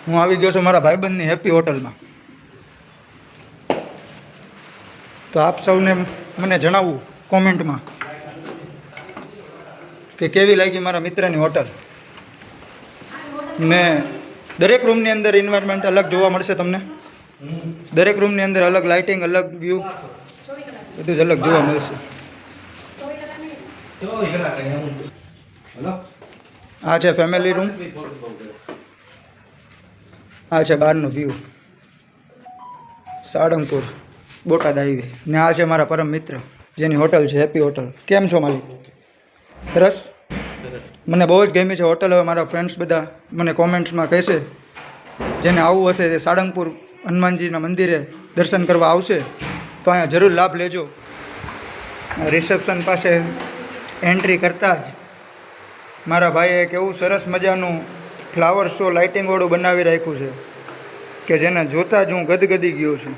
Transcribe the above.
હું આવી ગયો છું મારા ભાઈબંધની હેપી હોટલમાં. તો આપ સૌને મને જણાવવું કોમેન્ટમાં કે કેવી લાગી મારા મિત્રની હોટલ. ને દરેક રૂમની અંદર એન્વાયરમેન્ટ અલગ જોવા મળશે તમને. દરેક રૂમની અંદર અલગ લાઇટિંગ, અલગ વ્યૂ, બધું જ અલગ જોવા મળશે. આ છે ફેમિલી રૂમ, આ છે બહારનો વ્યૂ, સાળંગપુર બોટાદ હાઈવે. ને આ છે મારા પરમ મિત્ર જેની હોટલ છે હેપી હોટલ. કેમ છો માલિક? સરસ. મને બહુ જ ગમી છે હોટલ. હવે મારા ફ્રેન્ડ્સ બધા મને કોમેન્ટ્સમાં કહેશે, જેને આવવું હશે તે સાળંગપુર હનુમાનજીના મંદિરે દર્શન કરવા આવશે તો અહીંયા જરૂર લાભ લેજો. રિસેપ્શન પાસે એન્ટ્રી કરતાં જ મારા ભાઈએ એક એવું સરસ મજાનું ફ્લાવર શો લાઇટિંગવાળું બનાવી રાખ્યું છે કે જેને જોતાં જ હું ગદગદી ગયો છું.